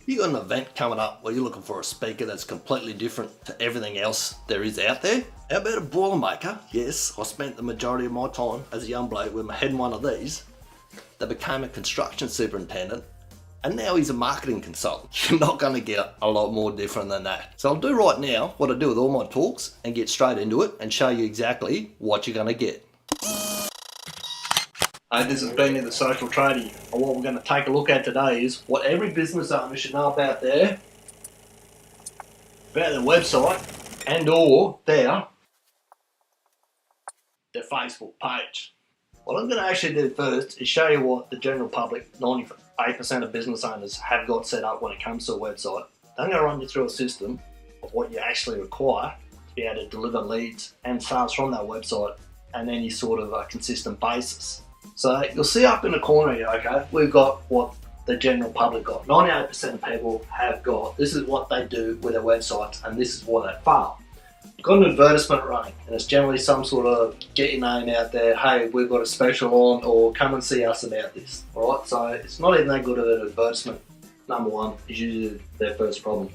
You got an event coming up where you're looking for a speaker that's completely different to everything else there is out there? How about a Boilermaker? Yes, I spent the majority of my time as a young bloke with my head in one of these that became a construction superintendent, and now he's a marketing consultant. You're not going to get a lot more different than that. So I'll do right now what I do with all my talks and get straight into it and show you exactly what you're going to get. Hey, this is Beanie the Social Tradie, and what we're going to take a look at today is what every business owner should know about their website and or their Facebook page. What I'm going to actually do first is show you what the general public, 98% of business owners, have got set up when it comes to a website. Then I'm going to run you through a system of what you actually require to be able to deliver leads and sales from that website on any sort of a consistent basis. So you'll see up in the corner here, okay, we've got what the general public got. 98% of people have got, this is what they do with their websites and this is why they fail. You've got an advertisement running and it's generally some sort of get your name out there, hey, we've got a special on, or come and see us about this, alright? So it's not even that good of an advertisement. Number one is usually their first problem.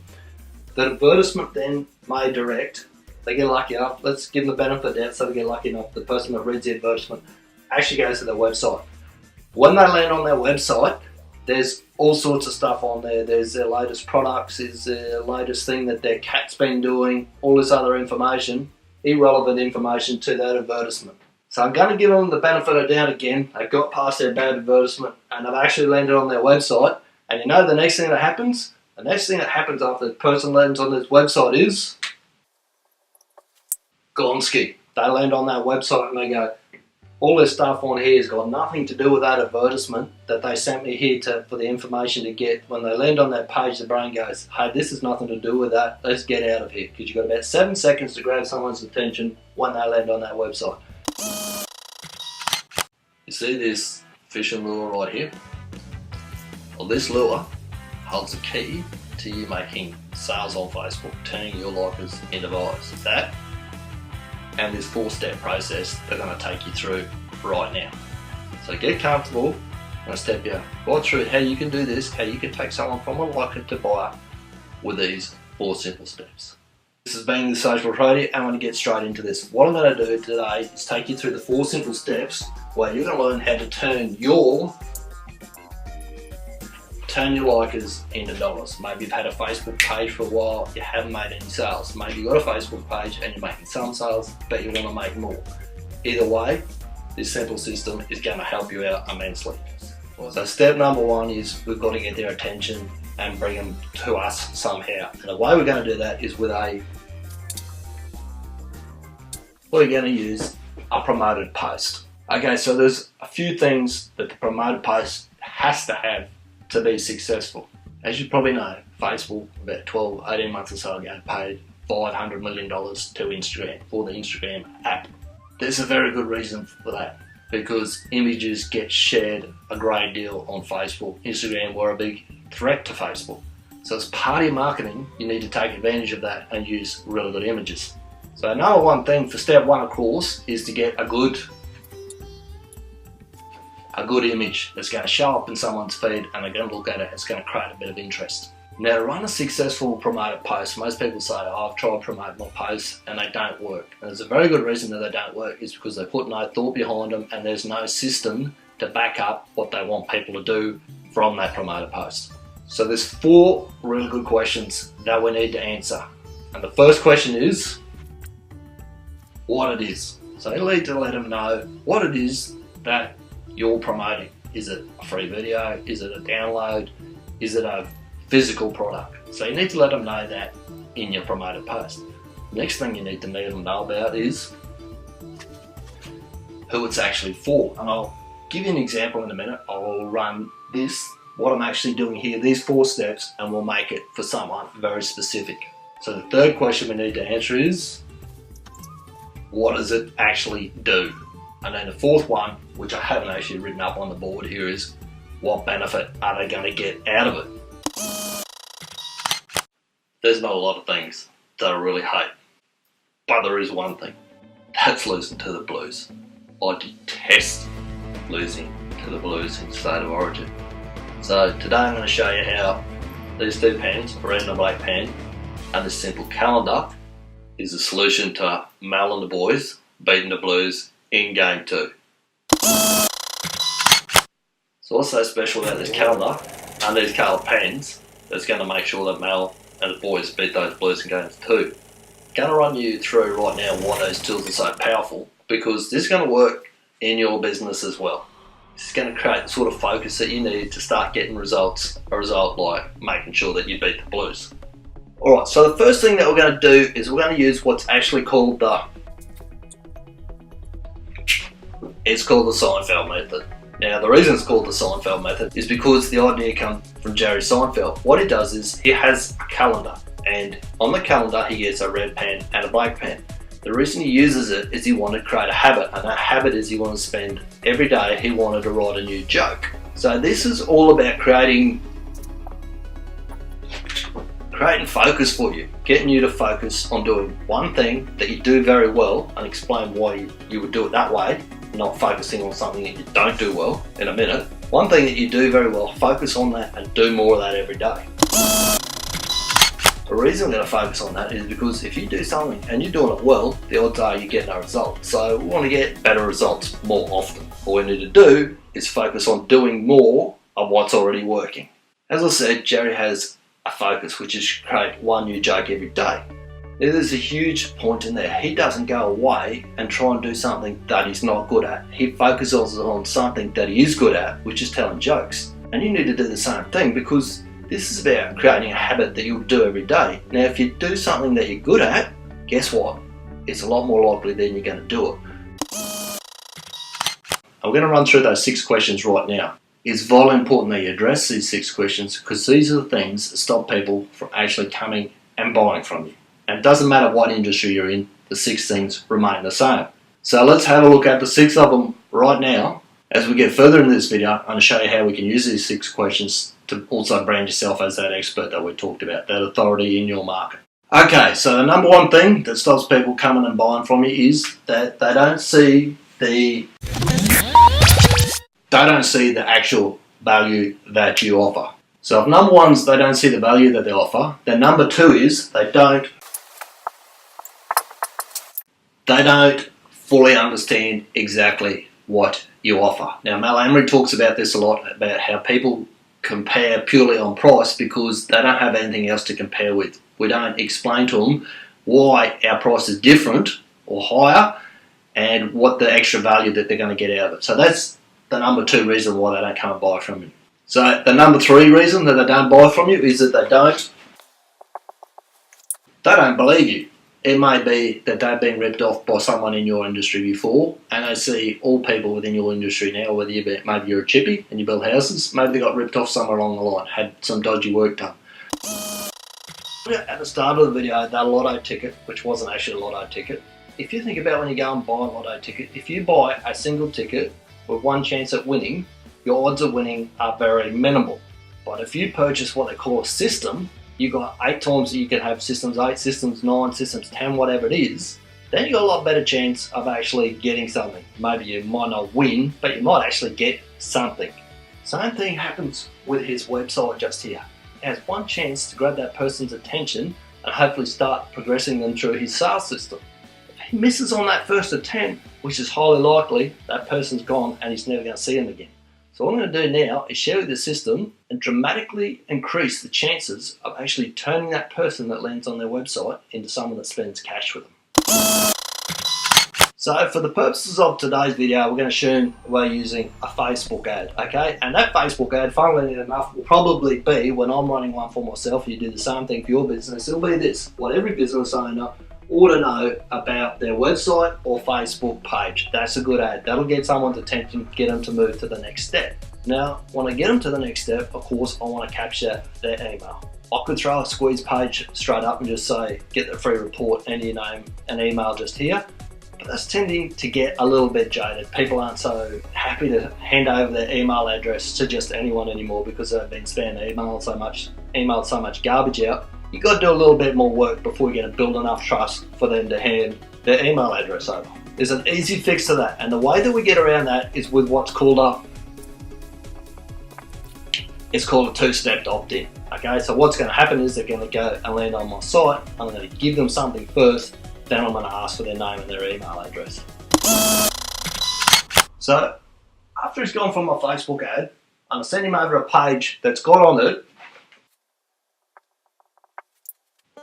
The advertisement then may direct, they get lucky enough, let's give them the benefit of the doubt so they get lucky enough, the person that reads the advertisement actually goes to their website. When they land on their website, there's all sorts of stuff on there. There's their latest products, there's their latest thing that their cat's been doing, all this other information, irrelevant information to that advertisement. So I'm going to give them the benefit of the doubt again. They've got past their bad advertisement and they've actually landed on their website. And you know the next thing that happens? The next thing that happens after the person lands on this website is Gonski. They land on that website and they go, all this stuff on here has got nothing to do with that advertisement that they sent me here for the information to get. When they land on that page, the brain goes, hey, this has nothing to do with that. Let's get out of here. Because you've got about 7 seconds to grab someone's attention when they land on that website. You see this fishing lure right here? Well, this lure holds the key to you making sales on Facebook, turning your likers into buyers. That and this 4-step process they're going to take you through right now. So get comfortable. I'm going to step you right through how you can do this, how you can take someone from a liker to buyer with these 4 simple steps. This has been the Social Tradie, and I'm going to get straight into this. What I'm going to do today is take you through the 4 simple steps where you're going to learn how to turn your likers into dollars. Maybe you've had a Facebook page for a while, you haven't made any sales. Maybe you've got a Facebook page and you're making some sales, but you want to make more. Either way, this simple system is going to help you out immensely. So step number 1 is we've got to get their attention and bring them to us somehow. And the way we're going to do that is with we're going to use a promoted post. Okay, so there's a few things that the promoted post has to have to be successful. As you probably know, Facebook about 12, 18 months or so ago paid $500 million to Instagram for the Instagram app. There's a very good reason for that, because images get shared a great deal on Facebook. Instagram were a big threat to Facebook. So as part of your marketing, you need to take advantage of that and use really good images. So number 1 thing for step 1, of course, is to get a good image that's going to show up in someone's feed and they're going to look at it. It's going to create a bit of interest. Now, to run a successful promoted post, most people say, oh, I've tried to promote my posts and they don't work. And there's a very good reason that they don't work, is because they put no thought behind them and there's no system to back up what they want people to do from that promoted post. So there's 4 really good questions that we need to answer. And the first question is what it is. So you need to let them know what it is that you're promoting. Is it a free video? Is it a download? Is it a physical product? So you need to let them know that in your promoted post. Next thing you need to let them know about is who it's actually for. And I'll give you an example in a minute. I'll run what I'm actually doing here, these 4 steps, and we'll make it for someone very specific. So the third question we need to answer is, what does it actually do? And then the 4th one, which I haven't actually written up on the board here, is what benefit are they going to get out of it? There's not a lot of things that I really hate, but there is one thing. That's losing to the Blues. I detest losing to the Blues in State of Origin. So today I'm going to show you how these two pens, a red and a black pen, and this simple calendar is the solution to Mel and the boys beating the Blues in Game 2. So what's so special about this calendar and these coloured pens that's going to make sure that Mel and the boys beat those Blues in Game 2? I'm going to run you through right now why those tools are so powerful, because this is going to work in your business as well. It's going to create the sort of focus that you need to start getting results, a result like making sure that you beat the Blues. Alright, so the first thing that we're going to do is we're going to use what's actually called the Seinfeld method. Now the reason it's called the Seinfeld method is because the idea comes from Jerry Seinfeld. What he does is he has a calendar, and on the calendar he gets a red pen and a black pen. The reason he uses it is he wanted to create a habit, and that habit is he wanted to spend every day, he wanted to write a new joke. So this is all about creating focus for you, getting you to focus on doing one thing that you do very well and explain why you would do it that way, not focusing on something that you don't do well in a minute. One thing that you do very well, focus on that and do more of that every day. The reason I'm going to focus on that is because if you do something and you're doing it well, the odds are you get no results. So we want to get better results more often. All we need to do is focus on doing more of what's already working. As I said, Jerry has a focus, which is create one new joke every day. Now, there's a huge point in there. He doesn't go away and try and do something that he's not good at. He focuses on something that he is good at, which is telling jokes. And you need to do the same thing, because this is about creating a habit that you'll do every day. Now, if you do something that you're good at, guess what? It's a lot more likely then you're going to do it. I'm going to run through those 6 questions right now. It's vitally important that you address these 6 questions, because these are the things that stop people from actually coming and buying from you. And it doesn't matter what industry you're in, the 6 things remain the same. So let's have a look at the 6 of them right now. As we get further into this video, I'm going to show you how we can use these 6 questions to also brand yourself as that expert that we talked about, that authority in your market. Okay, so the number one thing that stops people coming and buying from you is that they don't see the actual value that you offer. So if number one is they don't see the value that they offer, then number 2 is they don't fully understand exactly what you offer. Now, Mel Amory talks about this a lot, about how people compare purely on price because they don't have anything else to compare with. We don't explain to them why our price is different or higher and what the extra value that they're going to get out of it. So that's the number 2 reason why they don't come and buy from you. So the number 3 reason that they don't buy from you is that they don't believe you. It may be that they've been ripped off by someone in your industry before, and they see all people within your industry now, whether maybe you're a chippy and you build houses, maybe they got ripped off somewhere along the line, had some dodgy work done. At the start of the video, that lotto ticket, which wasn't actually a lotto ticket, if you think about when you go and buy a lotto ticket, if you buy a single ticket with 1 chance at winning, your odds of winning are very minimal. But if you purchase what they call a system, you got 8 times that you can have systems 8, systems 9, systems 10, whatever it is, then you got a lot better chance of actually getting something. Maybe you might not win, but you might actually get something. Same thing happens with his website just here. He has 1 chance to grab that person's attention and hopefully start progressing them through his sales system. If he misses on that first attempt, which is highly likely, that person's gone and he's never going to see him again. So what I'm going to do now is share with the system and dramatically increase the chances of actually turning that person that lands on their website into someone that spends cash with them. So for the purposes of today's video, we're going to assume we're using a Facebook ad, okay? And that Facebook ad, funnily enough, will probably be, when I'm running one for myself, you do the same thing for your business, it'll be this: what every business owner ought to know about their website or Facebook page. That's a good ad. That'll get someone's attention, get them to move to the next step. Now, when I get them to the next step, of course, I want to capture their email. I could throw a squeeze page straight up and just say, get the free report, enter your name and email just here. But that's tending to get a little bit jaded. People aren't so happy to hand over their email address to just anyone anymore because they've been spamming emailed so much garbage out. You've got to do a little bit more work before you're going to build enough trust for them to hand their email address over. There's an easy fix to that, and the way that we get around that is with what's called a 2-step opt-in. Okay, so what's going to happen is they're going to go and land on my site. I'm going to give them something first, then I'm going to ask for their name and their email address. So after he's gone from my Facebook ad, I'm going to send him over a page that's got on it.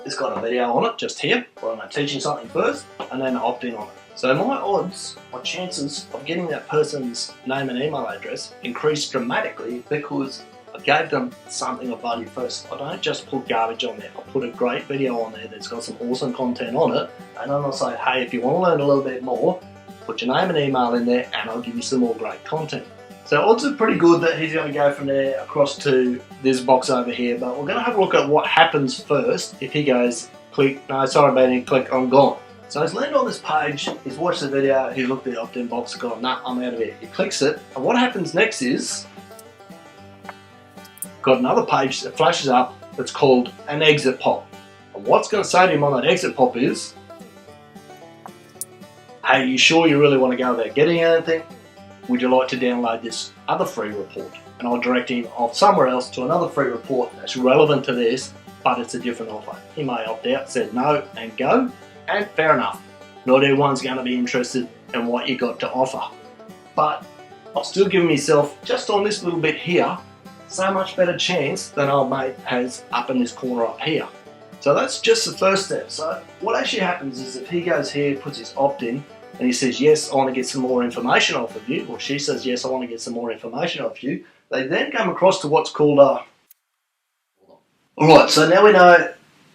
It's got a video on it just here, where I'm teaching something first and then opt in on it. So my odds, my chances of getting that person's name and email address increased dramatically because I gave them something of value first. I don't just put garbage on there. I put a great video on there that's got some awesome content on it, and then I'll say, hey, if you want to learn a little bit more, put your name and email in there and I'll give you some more great content. So odds are pretty good that he's going to go from there across to this box over here, but we're going to have a look at what happens first if he goes, click, no, sorry Beanie, click, I'm gone. So he's landed on this page, he's watched the video, he's looked at the opt-in box and gone, nah, I'm out of here. He clicks it, and what happens next is, got another page that flashes up that's called an exit pop. And what's going to say to him on that exit pop is, hey, you sure you really want to go without getting anything? Would you like to download this other free report? And I'll direct him off somewhere else to another free report that's relevant to this, but it's a different offer. He may opt out, said no and go, and fair enough. Not everyone's going to be interested in what you got to offer. But I'll still give myself, just on this little bit here, so much better chance than old mate has up in this corner up here. So that's just the first step. So what actually happens is if he goes here, puts his opt-in, and he says, yes, I want to get some more information off of you, or she says, yes, I want to get some more information off you, they then come across to what's called a... Alright, so now we know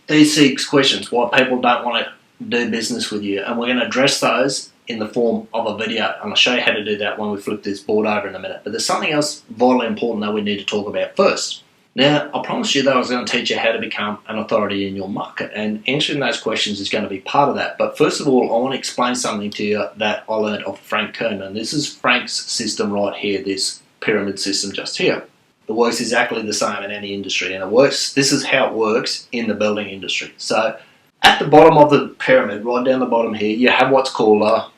these 6 questions, why people don't want to do business with you, and we're going to address those in the form of a video, and I'll show you how to do that when we flip this board over in a minute. But there's something else vitally important that we need to talk about first. Now, I promised you that I was going to teach you how to become an authority in your market, and answering those questions is going to be part of that. But first of all, I want to explain something to you that I learned off Frank Kern, and this is Frank's system right here, this pyramid system just here. It works exactly the same in any industry, and it works. This is how it works in the building industry. So at the bottom of the pyramid, right down the bottom here, you have what's called a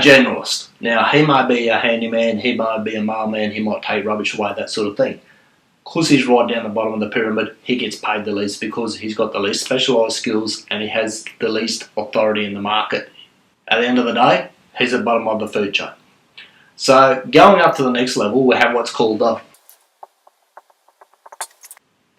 generalist. Now, he might be a handyman, he might be a mailman, he might take rubbish away, that sort of thing. Because he's right down the bottom of the pyramid, he gets paid the least because he's got the least specialised skills and he has the least authority in the market. At the end of the day, he's at the bottom of the food chain. So, going up to the next level, we have what's called the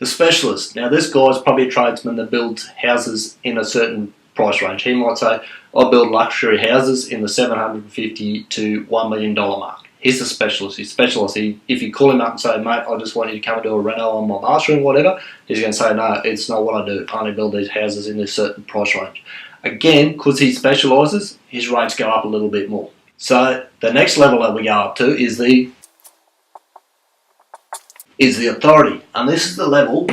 specialist. Now, this guy's probably a tradesman that builds houses in a certain price range. He might say, I build luxury houses in the $750,000 to $1 million mark. He's a specialist. He's specialist. If you call him up and say, mate, I just want you to come and do a reno on my bathroom, whatever, he's going to say, no, it's not what I do. I only build these houses in this certain price range. Again, because he specialises, his rates go up a little bit more. So the next level that we go up to is the authority. And this is the level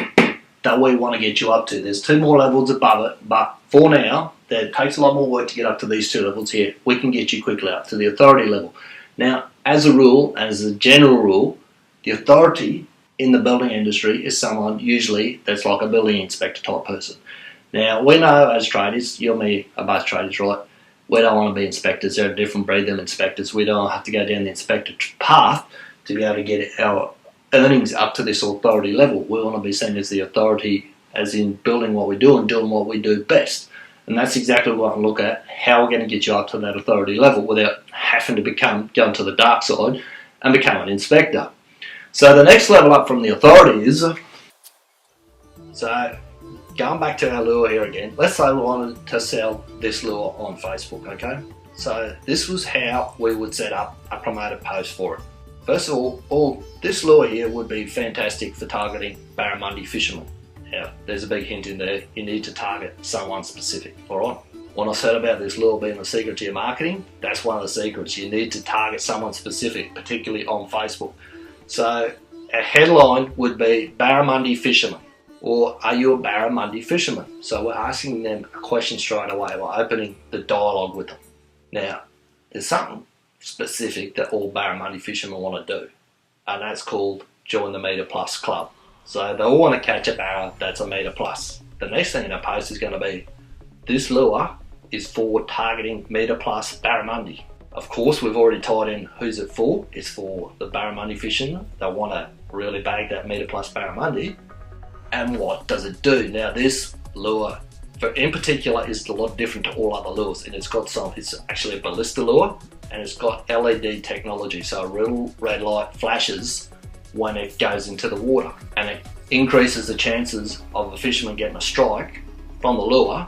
that we want to get you up to. There's 2 more levels above it, but for now, it takes a lot more work to get up to these 2 levels here. We can get you quickly up to the authority level. Now, as a rule, as a general rule, the authority in the building industry is someone usually that's like a building inspector type person. Now, we know as traders, you and me are both traders, right? We don't want to be inspectors. They're a different breed than inspectors. We don't have to go down the inspector path to be able to get our earnings up to this authority level. We want to be seen as the authority, as in building what we do and doing what we do best. And that's exactly what I can look at, how we're going to get you up to that authority level without having to go to the dark side and become an inspector. So the next level up from the authority is, so going back to our lure here again, let's say we wanted to sell this lure on Facebook, okay? So this was how we would set up a promoted post for it. First of all, this lure here would be fantastic for targeting barramundi fishermen. Now, there's a big hint in there, you need to target someone specific, alright? When I said about this lure being the secret to your marketing, that's one of the secrets. You need to target someone specific, particularly on Facebook. So a headline would be barramundi fisherman, or are you a barramundi fisherman? So we're asking them a question straight away, we're opening the dialogue with them. Now, there's something specific that all barramundi fishermen want to do, and that's called join the Meter Plus Club. So they all want to catch a barra that's a metre plus. The next thing in a post is going to be, this lure is for targeting metre plus barramundi. Of course, we've already tied in who's it for. It's for the barramundi fishermen. They want to really bag that metre plus barramundi. And what does it do? Now, this lure in particular is a lot different to all other lures, and it's actually a ballista lure, and it's got LED technology, so a little red light flashes when it goes into the water, and it increases the chances of the fisherman getting a strike from the lure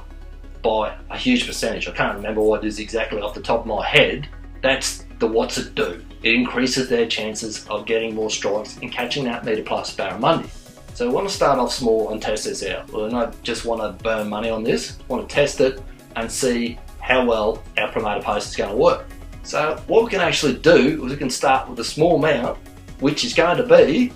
by a huge percentage. I can't remember what it is exactly off the top of my head. That's the what's it do. It increases their chances of getting more strikes and catching that metre plus barramundi. So I want to start off small and test this out. I don't just want to burn money on this. I want to test it and see how well our promoter post is going to work. So what we can actually do is we can start with a small amount, which is going to be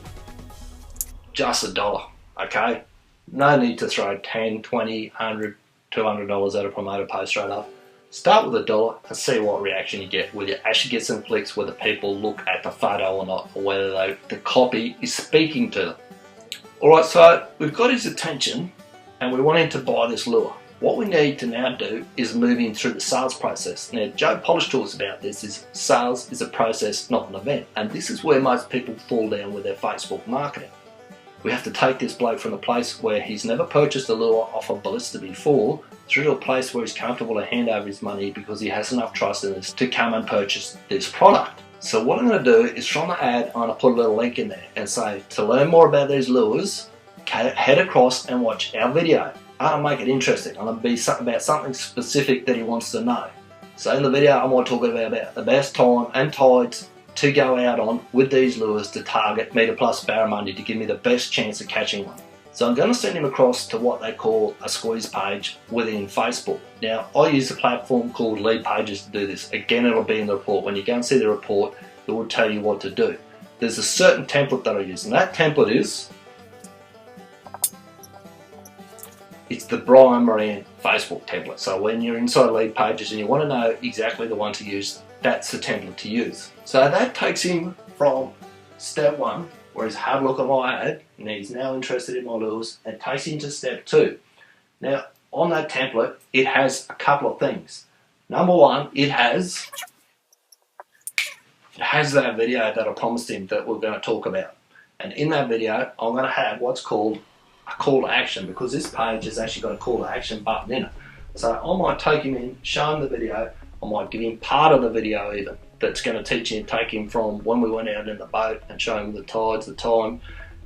just $1, okay? No need to throw 10, 20, 100, $200 at a promoter post straight up. Start with $1 and see what reaction you get, whether you actually get some clicks, whether people look at the photo or not, or whether the copy is speaking to them. Alright, so we've got his attention and we want him to buy this lure. What we need to now do is move him through the sales process. Now, Joe Polish talks about this, is sales is a process, not an event. And this is where most people fall down with their Facebook marketing. We have to take this bloke from a place where he's never purchased a lure off a ballista before, through to a place where he's comfortable to hand over his money because he has enough trust in us to come and purchase this product. So what I'm going to do is from the ad, I'm going to put a little link in there and say, to learn more about these lures, head across and watch our video. I'm going to make it interesting. I'm going to be about something specific that he wants to know. So in the video, I'm going to talk about the best time and tides to go out on with these lures to target metre plus barramundi to give me the best chance of catching one. So I'm going to send him across to what they call a squeeze page within Facebook. Now, I use a platform called Lead Pages to do this. Again, it'll be in the report. When you go and see the report, it will tell you what to do. There's a certain template that I use, and that template is, it's the Brian Moran Facebook template. So when you're inside Lead Pages and you want to know exactly the one to use, that's the template to use. So that takes him from step 1, where he's had a look at my ad and he's now interested in my lures, and takes him to step 2. Now, on that template, it has a couple of things. Number 1, it has that video that I promised him that we're going to talk about. And in that video, I'm going to have what's called a call to action, because this page has actually got a call to action button in it. So I might take him in, show him the video, I might give him part of the video even, that's going to teach him, take him from when we went out in the boat and show him the tides, the time,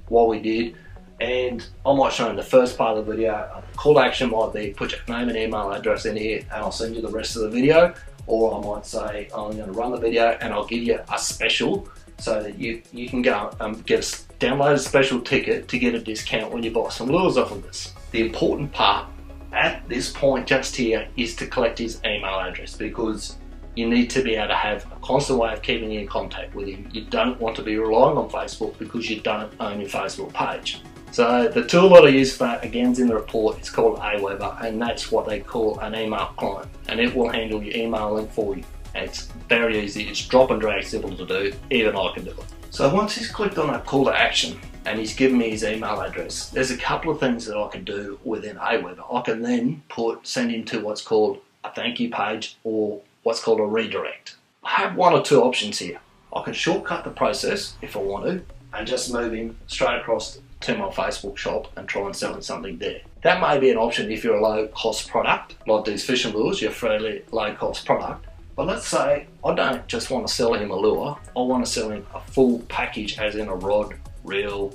what we did, and I might show him the first part of the video. Call to action might be, put your name and email address in here and I'll send you the rest of the video, or I might say, I'm going to run the video and I'll give you a special so that you can go and download a special ticket to get a discount when you buy some lures off of this. The important part at this point just here is to collect his email address, because you need to be able to have a constant way of keeping in contact with him. You don't want to be relying on Facebook because you don't own your Facebook page. So the tool that I use for that, again, is in the report. It's called Aweber, and that's what they call an email client, and it will handle your email link for you. And it's very easy. It's drop and drag, simple to do. Even I can do it. So once he's clicked on that call to action and he's given me his email address, there's a couple of things that I can do within Aweber. I can then send him to what's called a thank you page, or what's called a redirect. I have one or two options here. I can shortcut the process if I want to and just move him straight across to my Facebook shop and try and sell him something there. That may be an option if you're a low cost product, like these fishing lures, you're a fairly low cost product. But let's say I don't just want to sell him a lure, I want to sell him a full package, as in a rod, reel,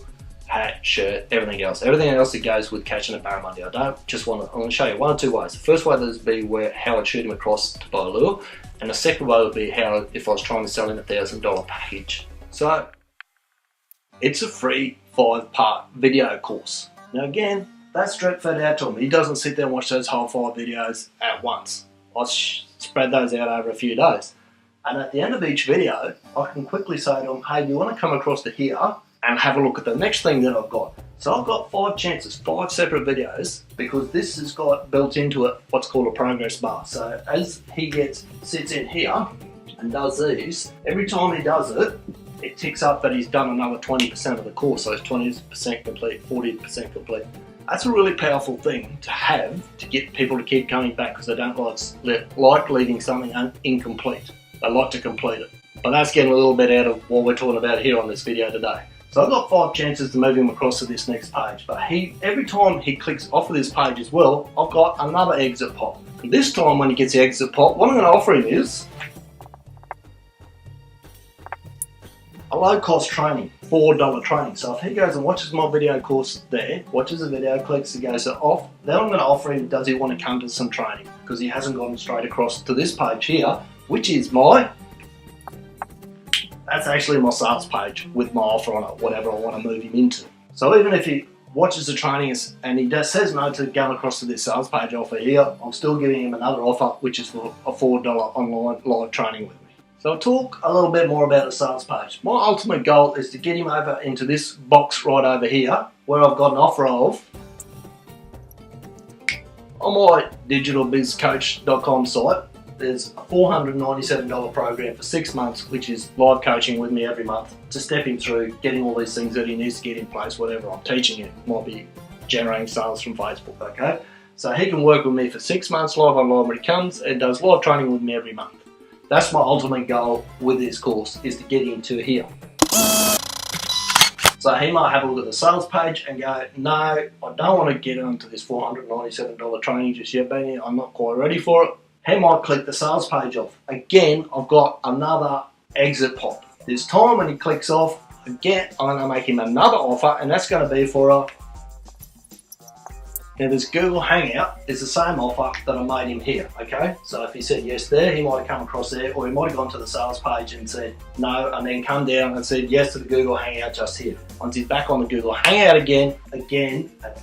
hat, shirt, everything else that goes with catching a barramundi. I don't just want to, I'm going to show you one or two ways. The first way would be how I'd shoot him across to buy a lure, and the second way would be how if I was trying to sell him a $1,000 package. So it's a free 5-part video course. Now again, that's straight fed out to him. He doesn't sit there and watch those whole 5 videos at once. I spread those out over a few days. And at the end of each video, I can quickly say to him, hey, you want to come across to here and have a look at the next thing that I've got. So I've got 5 chances, 5 separate videos, because this has got built into it what's called a progress bar. So as he sits in here and does these, every time he does it, it ticks up that he's done another 20% of the course. So it's 20% complete, 40% complete. That's a really powerful thing to have to get people to keep coming back, because they don't like leaving something incomplete. they like to complete it. But that's getting a little bit out of what we're talking about here on this video today. So I've got 5 chances to move him across to this next page, but every time he clicks off of this page as well, I've got another exit pop. And this time when he gets the exit pop, what I'm going to offer him is a low-cost training, $4 training. So if he goes and watches my video course there, watches the video, clicks and goes off, then I'm going to offer him, does he want to come to some training? Because he hasn't gone straight across to this page here, which is that's actually my sales page with my offer on it, whatever I want to move him into. So even if he watches the training and he says no to going across to this sales page offer here, I'm still giving him another offer, which is for a $4 online live training with me. So I'll talk a little bit more about the sales page. My ultimate goal is to get him over into this box right over here, where I've got an offer of, on my digitalbizcoach.com site, there's a $497 program for 6 months, which is live coaching with me every month to step him through getting all these things that he needs to get in place, whatever I'm teaching him. Might be generating sales from Facebook, okay? So he can work with me for 6 months live online when he comes and does live training with me every month. That's my ultimate goal with this course, is to get him to here. So he might have a look at the sales page and go, no, I don't want to get onto this $497 training just yet, Beanie. I'm not quite ready for it. He might click the sales page off. Again, I've got another exit pop. This time when he clicks off, again, I'm going to make him another offer, and that's going to be for a... Now this Google Hangout is the same offer that I made him here, okay? So if he said yes there, he might have come across there, or he might have gone to the sales page and said no, and then come down and said yes to the Google Hangout just here. Once he's back on the Google Hangout again, at the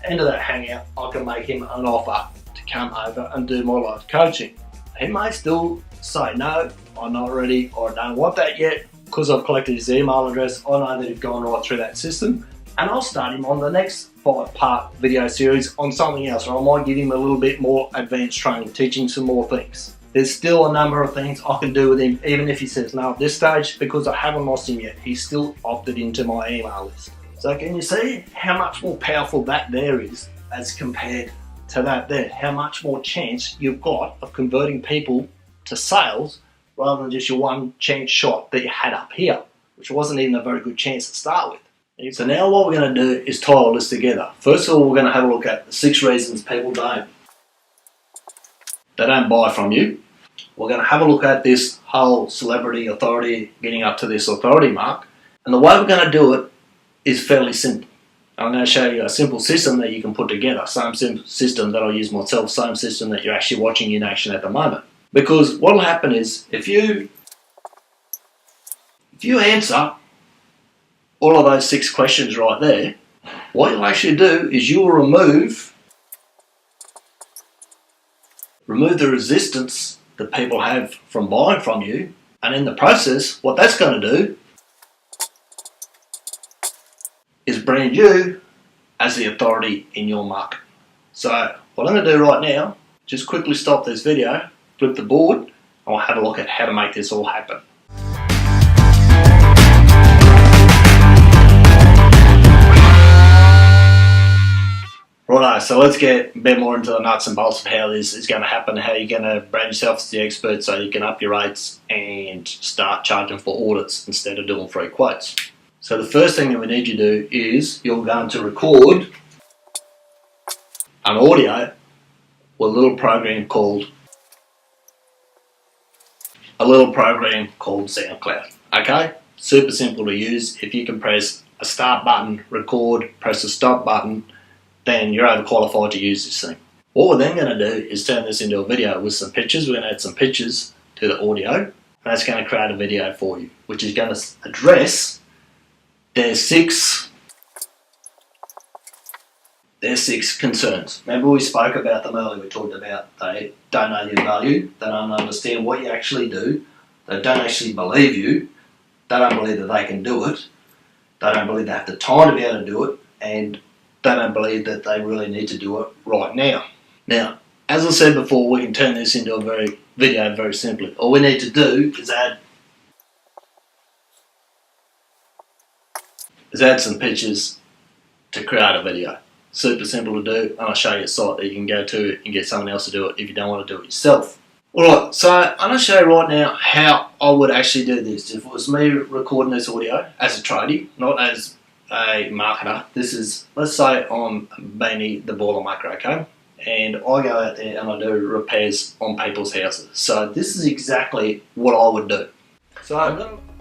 end of that Hangout, I can make him an offer to come over and do my live coaching. He may still say no, I'm not ready, or I don't want that yet, because I've collected his email address. I know that he's gone right through that system, and I'll start him on the next 5-part video series on something else, or I might give him a little bit more advanced training, teaching some more things. There's still a number of things I can do with him, even if he says no at this stage, because I haven't lost him yet. He's still opted into my email list. So can you see how much more powerful that there is as compared to that there? How much more chance you've got of converting people to sales rather than just your one chance shot that you had up here, which wasn't even a very good chance to start with. So now what we're going to do is tie all this together. First of all, we're going to have a look at the 6 reasons people don't buy from you. We're going to have a look at this whole celebrity authority, getting up to this authority mark. And the way we're going to do it is fairly simple. I'm going to show you a simple system that you can put together. Same system that I use myself, same system that you're actually watching in action at the moment. Because what will happen is, if you answer all of those 6 questions right there, what you'll actually do is you will remove the resistance that people have from buying from you, and in the process, what that's going to do is brand you as the authority in your market. So what I'm going to do right now, just quickly stop this video, flip the board, and we'll have a look at how to make this all happen. Righto, so let's get a bit more into the nuts and bolts of how this is going to happen, how you're going to brand yourself as the expert so you can up your rates and start charging for audits instead of doing free quotes. So the first thing that we need you to do is you're going to record an audio with a little program called SoundCloud. Okay? Super simple to use. If you can press a start button, record, press the stop button, then you're overqualified to use this thing. What we're then going to do is turn this into a video with some pictures. We're going to add some pictures to the audio, and that's going to create a video for you, which is going to address their 6 concerns. Remember we spoke about them earlier. We talked about they don't know your value, they don't understand what you actually do, they don't actually believe you, they don't believe that they can do it, they don't believe they have the time to be able to do it, and they don't believe that they really need to do it right now. Now, as I said before, we can turn this into a video very simply. All we need to do is add some pictures to create a video. Super simple to do, and I'll show you a site that you can go to and get someone else to do it if you don't want to do it yourself. Alright, so I'm going to show you right now how I would actually do this. If it was me recording this audio as a tradie, not as a marketer, this is, let's say I'm Beanie the Boilermaker, okay? And I go out there and I do repairs on people's houses. So this is exactly what I would do. So,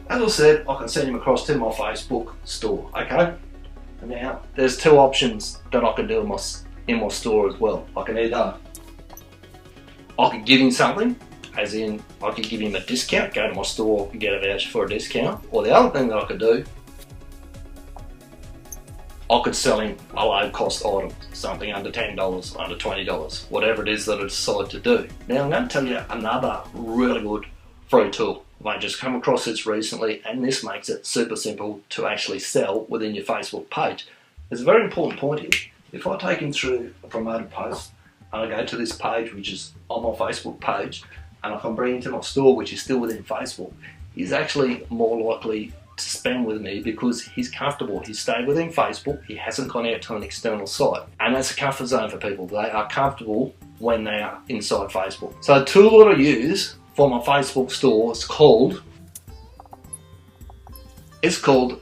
as I said, I can send him across to my Facebook store, okay? And now, there's two options that I can do in my store as well. I could give him something, as in I could give him a discount, go to my store and get a voucher for a discount. Or the other thing that I could do, I could sell him a low cost item, something under $10, under $20, whatever it is that I decide to do. Now I'm going to tell you another really good free tool. I just come across this recently, and this makes it super simple to actually sell within your Facebook page. There's a very important point here. If I take him through a promoted post, and I go to this page which is on my Facebook page, and I can bring him to my store which is still within Facebook, he's actually more likely to spend with me because he's comfortable. He's stayed within Facebook, he hasn't gone out to an external site. And that's a comfort zone for people. They are comfortable when they are inside Facebook. So a tool that I use for my Facebook store is called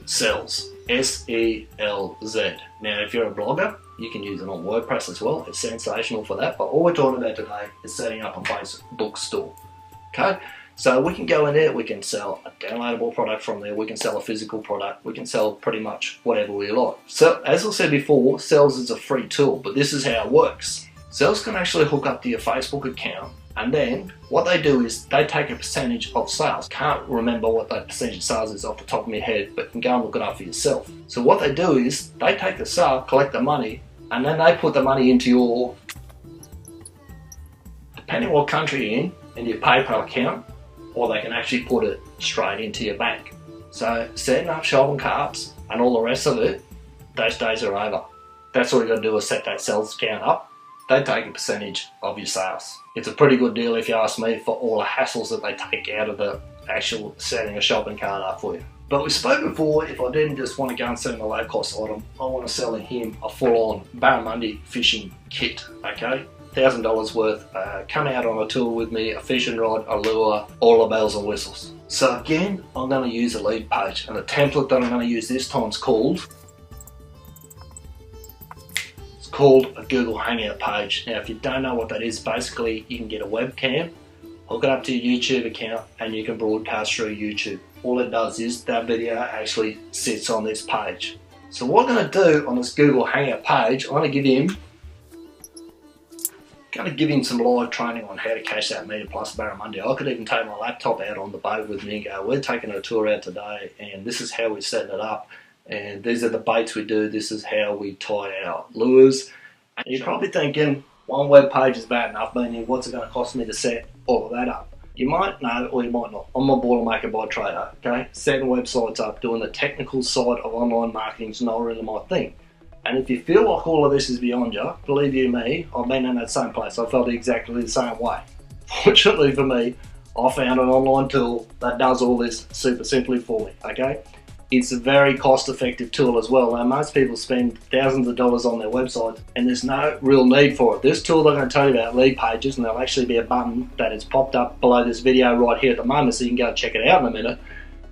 Selz. S-E-L-Z. Now if you're a blogger, you can use it on WordPress as well. It's sensational for that, but all we're talking about today is setting up a Facebook store. Okay, so we can go in there, we can sell a downloadable product from there, we can sell a physical product, we can sell pretty much whatever we like. So as I said before, Selz is a free tool, but this is how it works. Selz can actually hook up to your Facebook account, and then what they do is they take a percentage of sales. Can't remember what that percentage of sales is off the top of my head, but you can go and look it up for yourself. So what they do is they take the sale, collect the money, and then they put the money into your, depending on what country you're in your PayPal account, or they can actually put it straight into your bank. So setting up shopping carts and all the rest of it, those days are over. That's all you got to do is set that Selz account up. They take a percentage of your sales. It's a pretty good deal if you ask me, for all the hassles that they take out of the actual setting a shopping cart up for you. But we spoke before, if I didn't just want to go and sell him a low cost item, I want to sell him a full on barramundi fishing kit, okay? $1,000 worth, come out on a tour with me, a fishing rod, a lure, all the bells and whistles. So again, I'm going to use a lead page, and the template that I'm going to use this time is called a Google Hangout page. Now if you don't know what that is, basically you can get a webcam, hook it up to your YouTube account, and you can broadcast through YouTube. All it does is that video actually sits on this page. So what I'm going to do on this Google Hangout page, I'm going to give him some live training on how to catch that meter plus barramundi. I could even take my laptop out on the boat with me and go, we're taking a tour out today, and this is how we're setting it up, and these are the baits we do, this is how we tie our lures. And you're probably thinking, one web page is bad enough, Beanie, what's it going to cost me to set all of that up? You might know, or you might not. I'm a Boilermaker by trade, okay? Setting websites up, doing the technical side of online marketing is not really my thing. And if you feel like all of this is beyond you, believe you me, I've been in that same place. I felt exactly the same way. Fortunately for me, I found an online tool that does all this super simply for me, okay? It's a very cost-effective tool as well. Now, most people spend thousands of dollars on their websites, and there's no real need for it. This tool that I'm going to tell you about, lead pages, and there'll actually be a button that is popped up below this video right here at the moment, so you can go check it out in a minute.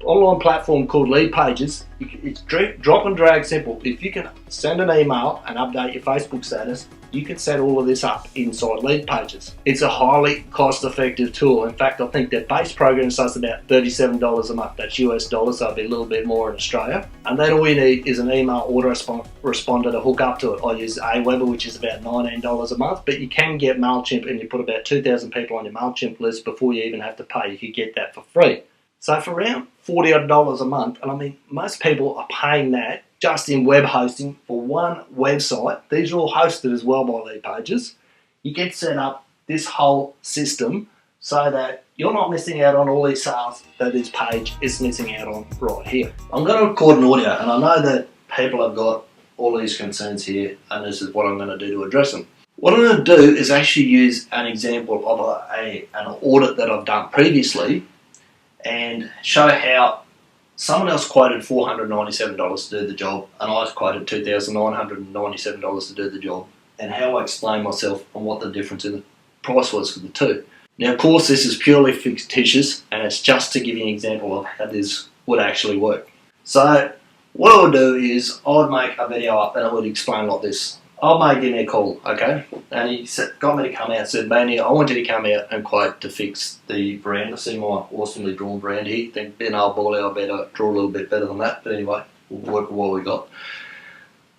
Online platform called Lead Pages. It's drop and drag simple. If you can send an email and update your Facebook status, you can set all of this up inside Lead Pages. It's a highly cost-effective tool. In fact, I think their base program starts about $37 a month. That's US dollars, so it'll be a little bit more in Australia. And then all you need is an email autoresponder to hook up to it. I use Aweber, which is about $19 a month, but you can get MailChimp, and you put about 2,000 people on your MailChimp list before you even have to pay. You could get that for free. So for around $40 a month, and I mean, most people are paying that just in web hosting for one website. These are all hosted as well by Lead Pages. You get set up this whole system so that you're not missing out on all these sales that this page is missing out on right here. I'm going to record an audio, and I know that people have got all these concerns here, and this is what I'm going to do to address them. What I'm going to do is actually use an example of an audit that I've done previously, and show how someone else quoted $497 to do the job, and I quoted $2,997 to do the job, and how I explain myself and what the difference in the price was for the two. Now, of course, this is purely fictitious, and it's just to give you an example of how this would actually work. So, what I would do is, I would make a video up and I would explain like this. I'll make him a call, okay? And he got me to come out and said, Beanie, I want you to come out and quote to fix the veranda. See my awesomely drawn veranda here. Think being able to ball out, I better draw a little bit better than that. But anyway, we'll work with what we got.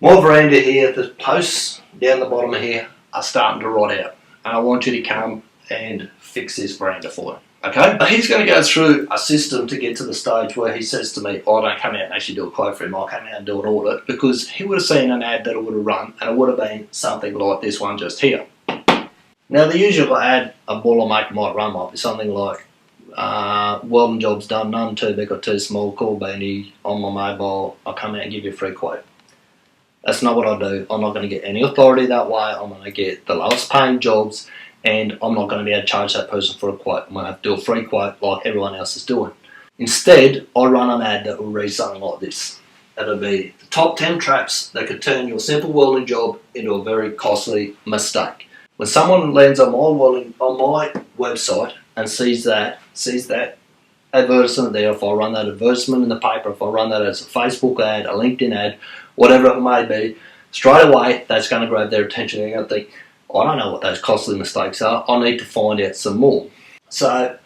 My veranda here, the posts down the bottom here are starting to rot out. And I want you to come and fix this veranda for him. Okay? But he's going to go through a system to get to the stage where he says to me, oh, I don't come out and actually do a quote for him, I'll come out and do an audit, because he would have seen an ad that it would have run, and it would have been something like this one just here. Now, the usual ad a Boilermaker might run might be something like, welding jobs done, none too big or too small, call Beanie on my mobile, I'll come out and give you a free quote. That's not what I do. I'm not going to get any authority that way. I'm going to get the lowest paying jobs, and I'm not going to be able to charge that person for a quote. I'm going to have to do a free quote like everyone else is doing. Instead, I run an ad that will read something like this. It'll be the top 10 traps that could turn your simple welding job into a very costly mistake. When someone lands on my website and sees that advertisement there, if I run that advertisement in the paper, if I run that as a Facebook ad, a LinkedIn ad, whatever it may be, straight away that's going to grab their attention. They're going to think, I don't know what those costly mistakes are, I need to find out some more. So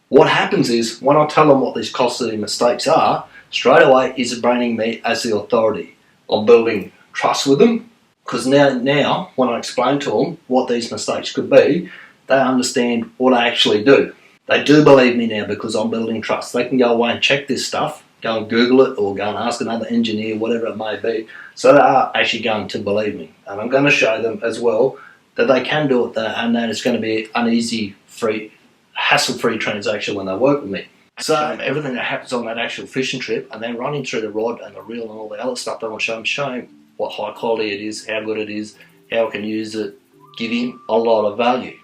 what happens is, when I tell them what these costly mistakes are, straight away is branding me as the authority. I'm building trust with them, because now when I explain to them what these mistakes could be, they understand what I actually do. They do believe me now because I'm building trust. They can go away and check this stuff, go and Google it, or go and ask another engineer, whatever it may be. So they are actually going to believe me. And I'm going to show them as well that they can do it, and that it's going to be an easy, hassle-free transaction when they work with me. So everything that happens on that actual fishing trip, and then running through the rod and the reel and all the other stuff that I want to show him what high quality it is, how good it is, how I can use it, give him a lot of value.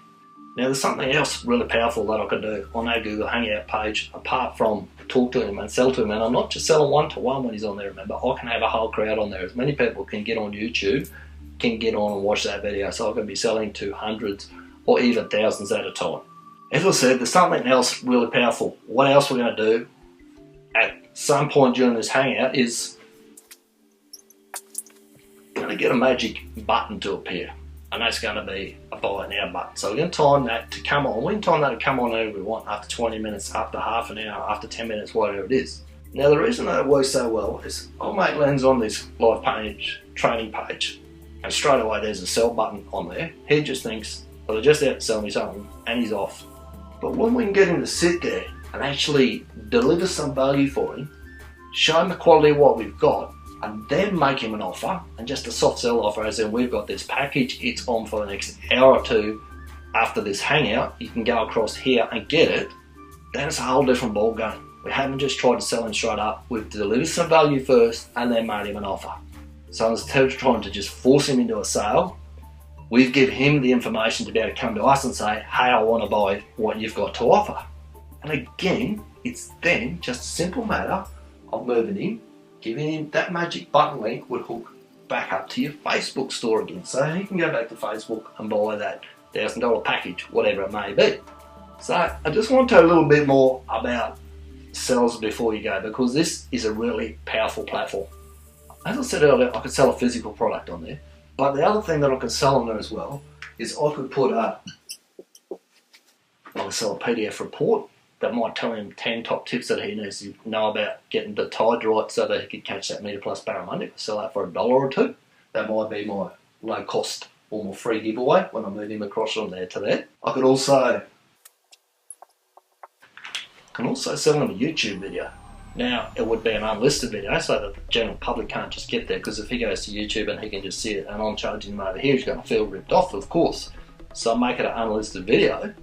Now, there's something else really powerful that I can do on our Google Hangout page, apart from talk to him and sell to him. And I'm not just selling one-to-one when he's on there, remember. I can have a whole crowd on there. As many people can get on YouTube, can get on and watch that video. So I can be selling to hundreds or even thousands at a time. As I said, there's something else really powerful. What else we're going to do at some point during this Hangout is going to get a magic button to appear. And that's going to be a buy now button. So we're going to time that to come on. We can time that to come on whenever we want, after 20 minutes, after half an hour, after 10 minutes, whatever it is. Now, the reason that it works so well is I'll make lands on this live page, training page, and straight away there's a sell button on there. He just thinks, well, they're just out to sell me something, and he's off. But when we can get him to sit there and actually deliver some value for him, show him the quality of what we've got, and then make him an offer, and just a soft sell offer, as in we've got this package, it's on for the next hour or two after this Hangout, you can go across here and get it, then it's a whole different ball game. We haven't just tried to sell him straight up, we've delivered some value first and then made him an offer. So instead of trying to just force him into a sale, we've given him the information to be able to come to us and say, hey, I want to buy what you've got to offer. And again, it's then just a simple matter of moving him, giving him that magic button link would hook back up to your Facebook store again. So he can go back to Facebook and buy that $1,000 package, whatever it may be. So I just want to tell you a little bit more about sales before you go, because this is a really powerful platform. As I said earlier, I could sell a physical product on there, but the other thing that I can sell on there as well is I could put I can sell a PDF report that might tell him 10 top tips that he needs to know about getting the tide right so that he could catch that metre plus barramundi. Sell that for $1 or $2. That might be my low cost or my free giveaway when I move him across from there to there. I could also sell him a YouTube video. Now, it would be an unlisted video so that the general public can't just get there, because if he goes to YouTube and he can just see it and I'm charging him over here, he's going to feel ripped off, of course. So I'll make it an unlisted video.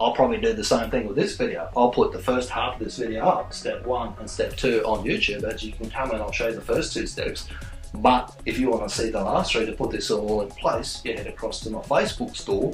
I'll probably do the same thing with this video. I'll put the first half of this video up, step 1 and step 2 on YouTube. As you can come and I'll show you the first 2 steps. But if you want to see the last 3 to put this all in place, you head across to my Facebook store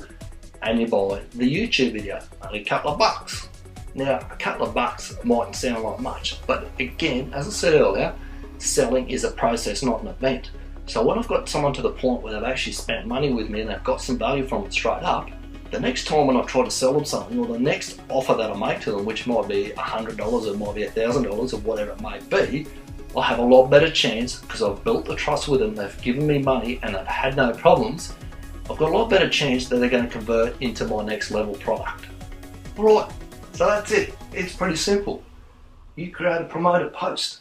and you buy the YouTube video. Only a couple of bucks. Now, a couple of bucks mightn't sound like much, but again, as I said earlier, selling is a process, not an event. So when I've got someone to the point where they've actually spent money with me and they've got some value from it straight up, The next time when I try to sell them something, or the next offer that I make to them, which might be $100, it might be $1,000, or whatever it may be, I'll have a lot better chance, because I've built the trust with them, they've given me money and they've had no problems. I've got a lot better chance that they're going to convert into my next level product. Alright, so that's it. It's pretty simple. You create a promoted post.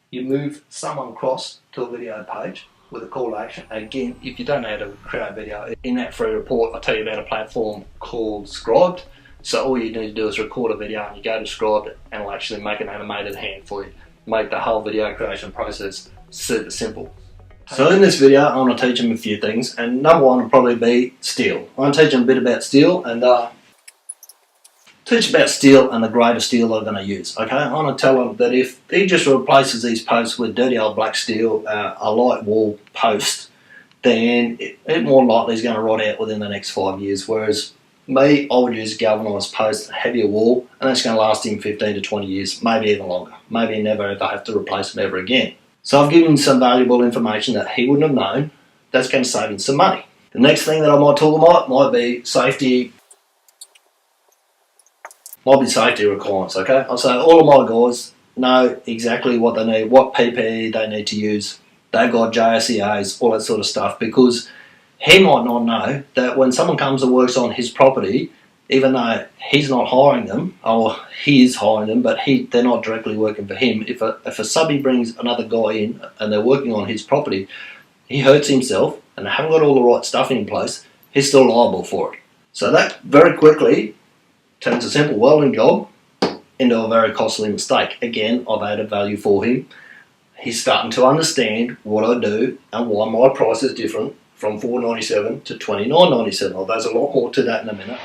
You move someone across to a video page with a call to action. Again, if you don't know how to create a video, in that free report I tell you about a platform called Scribed. So all you need to do is record a video and you go to Scribed and it'll actually make an animated hand for you. Make the whole video creation process super simple. So in this video I'm going to teach them a few things, and number one will probably be steel. I'm going to teach them a bit about steel and teach about steel and the grade of steel they're going to use. Okay, I'm going to tell them that if he just replaces these posts with dirty old black steel, a light wall post, then it more likely is going to rot out within the next 5 years. Whereas me, I would use galvanised post, heavier wall, and that's going to last him 15 to 20 years, maybe even longer. Maybe never ever have to replace them ever again. So I've given him some valuable information that he wouldn't have known. That's going to save him some money. The next thing that I might talk about might be safety. Might be safety requirements, okay? I'll say all of my guys know exactly what they need, what PPE they need to use. They've got JSEAs, all that sort of stuff, because he might not know that when someone comes and works on his property, even though he's not hiring them, or he is hiring them, but they're not directly working for him. If a subby brings another guy in and they're working on his property, he hurts himself and they haven't got all the right stuff in place, he's still liable for it. So that very quickly turns a simple welding job into a very costly mistake. Again, I've added value for him. He's starting to understand what I do and why my price is different from $4.97 to $29.97. There's a lot more to that in a minute.